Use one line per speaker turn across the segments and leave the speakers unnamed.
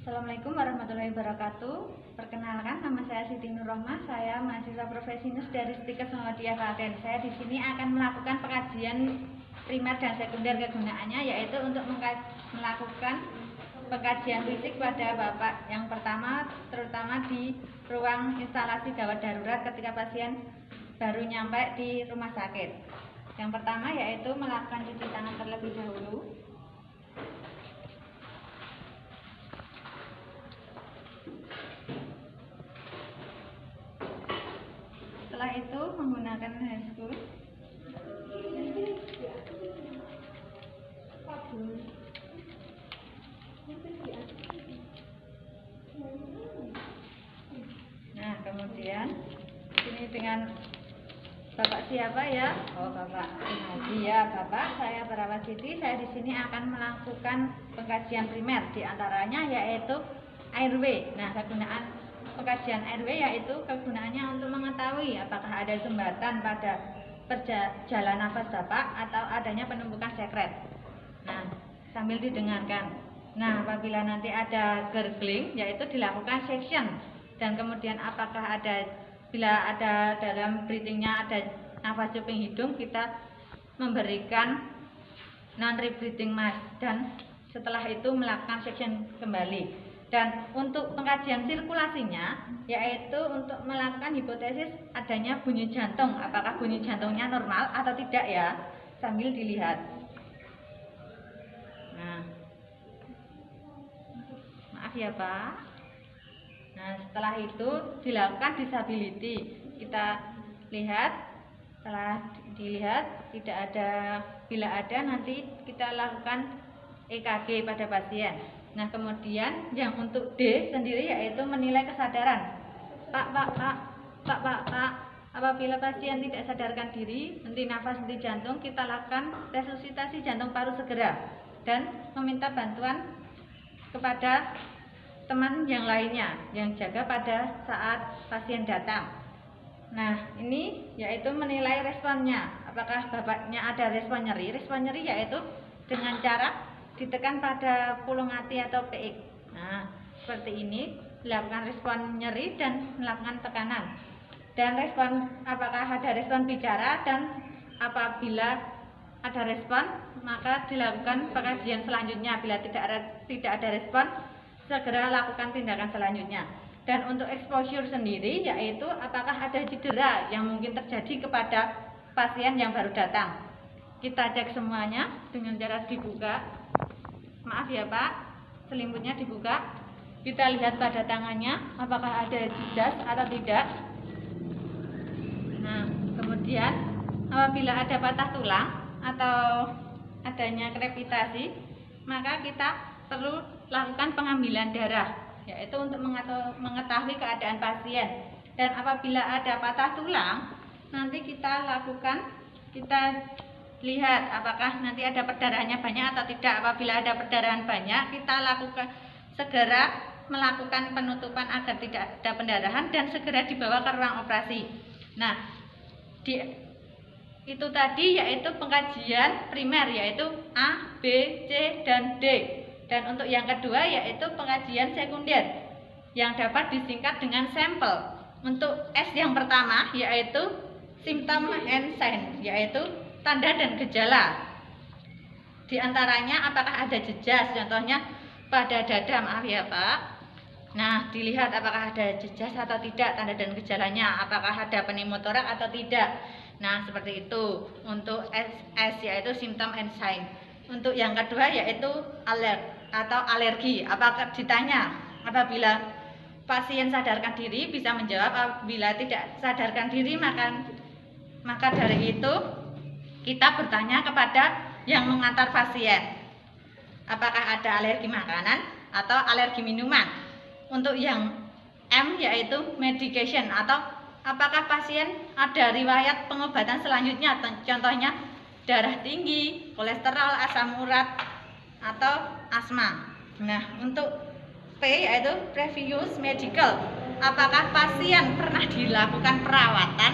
Assalamualaikum warahmatullahi wabarakatuh. Perkenalkan, nama saya Siti Nurrohmah. Saya mahasiswa profesi Nus dari Stikes Muhammadiyah Klaten. Saya di sini akan melakukan pengkajian primer dan sekunder kegunaannya, yaitu untuk melakukan pengkajian fisik pada Bapak. Yang pertama, terutama di ruang instalasi gawat darurat ketika pasien baru nyampe di rumah sakit. Yang pertama yaitu melakukan cuci tangan terlebih dahulu. Setelah itu menggunakan handscoon. Nah, kemudian ini dengan Bapak siapa ya? Oh, Bapak Haji ya, Bapak. Saya Perawat Siti. Saya di sini akan melakukan pengkajian primer, diantaranya yaitu airway. Nah, kegunaan pengkajian airway yaitu kegunaannya untuk mengetahui apakah ada sumbatan pada jalan nafas Bapak atau adanya penumpukan sekret. Nah, sambil didengarkan. Nah, apabila nanti ada gurgling, yaitu dilakukan section, dan kemudian apakah bila ada dalam breathingnya ada nafas cuping hidung, kita memberikan non-rebreathing mask, dan setelah itu melakukan section kembali. Dan untuk pengkajian sirkulasinya, yaitu untuk melakukan hipotesis adanya bunyi jantung, apakah bunyi jantungnya normal atau tidak ya, sambil dilihat. Nah, maaf ya Pak. Nah, setelah itu dilakukan disability. Kita lihat, setelah dilihat tidak ada, bila ada nanti kita lakukan EKG pada pasien. Nah, kemudian yang untuk D sendiri yaitu menilai kesadaran. Pak, apabila pasien tidak sadarkan diri, henti nafas, henti jantung, kita lakukan resusitasi jantung paru segera dan meminta bantuan kepada teman yang lainnya yang jaga pada saat pasien datang. Nah, ini yaitu menilai responnya. Apakah bapaknya ada respon nyeri? Respon nyeri yaitu dengan cara ditekan pada pulung hati atau PX. Nah, seperti ini dilakukan respon nyeri dan melakukan tekanan. Dan respon, apakah ada respon bicara, dan apabila ada respon maka dilakukan pengkajian selanjutnya. Bila tidak ada respon, segera lakukan tindakan selanjutnya. Dan untuk exposure sendiri yaitu apakah ada cedera yang mungkin terjadi kepada pasien yang baru datang. Kita cek semuanya dengan cara dibuka. Maaf ya Pak, selimutnya dibuka. Kita lihat pada tangannya apakah ada jejas atau tidak. Nah, kemudian apabila ada patah tulang atau adanya krepitasi, maka kita perlu lakukan pengambilan darah, yaitu untuk mengetahui keadaan pasien. Dan apabila ada patah tulang, nanti kita lihat apakah nanti ada perdarahannya banyak atau tidak. Apabila ada perdarahan banyak, kita segera melakukan penutupan agar tidak ada pendarahan dan segera dibawa ke ruang operasi. Nah, itu tadi yaitu pengkajian primer, yaitu A, B, C, dan D. Dan untuk yang kedua yaitu pengkajian sekunder yang dapat disingkat dengan sampel. Untuk S yang pertama yaitu symptom and sign, yaitu tanda dan gejala. Di antaranya apakah ada jejas, contohnya pada dada, maaf ya Pak. Nah, dilihat apakah ada jejas atau tidak, tanda dan gejalanya, apakah ada pneumotorak atau tidak. Nah, seperti itu untuk S yaitu symptom and sign. Untuk yang kedua yaitu alert atau alergi. Apakah ditanya apabila pasien sadarkan diri bisa menjawab, apabila tidak sadarkan diri maka dari itu kita bertanya kepada yang mengantar pasien apakah ada alergi makanan atau alergi minuman. Untuk yang M yaitu medication, atau apakah pasien ada riwayat pengobatan selanjutnya, contohnya darah tinggi, kolesterol, asam urat, atau asma. Nah, untuk P yaitu previous medical, apakah pasien pernah dilakukan perawatan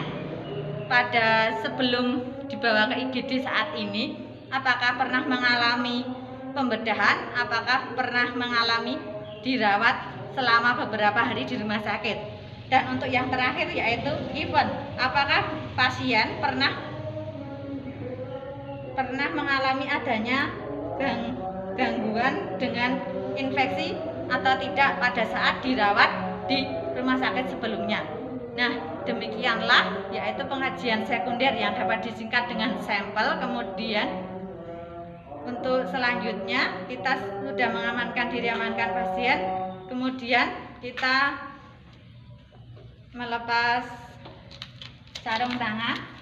pada sebelum dibawa ke IGD saat ini, apakah pernah mengalami pembedahan, apakah pernah mengalami dirawat selama beberapa hari di rumah sakit. Dan untuk yang terakhir yaitu event. Apakah pasien pernah mengalami adanya gangguan dengan infeksi atau tidak pada saat dirawat di rumah sakit sebelumnya. Nah, demikianlah yaitu pengajian sekunder yang dapat disingkat dengan sampel. Kemudian untuk selanjutnya kita sudah mengamankan diri, amankan pasien. Kemudian kita melepas sarung tangan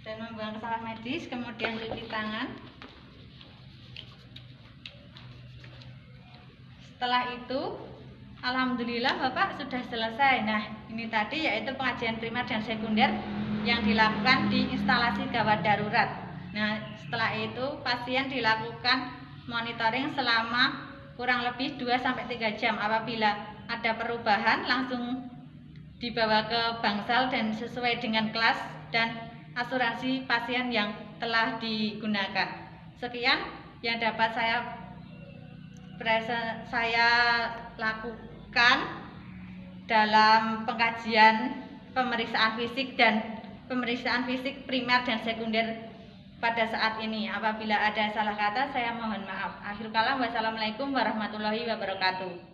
dan membuang kesalahan medis, kemudian cuci tangan. Setelah itu alhamdulillah Bapak sudah selesai. Nah, ini tadi yaitu pengajian primer dan sekunder yang dilakukan di instalasi gawat darurat. Nah, setelah itu pasien dilakukan monitoring selama kurang lebih 2-3 jam. Apabila ada perubahan langsung dibawa ke bangsal dan sesuai dengan kelas dan asuransi pasien yang telah digunakan. Sekian yang dapat saya lakukan dalam pengkajian pemeriksaan fisik primer dan sekunder pada saat ini. Apabila ada salah kata saya mohon maaf. Akhir kalam, wassalamualaikum warahmatullahi wabarakatuh.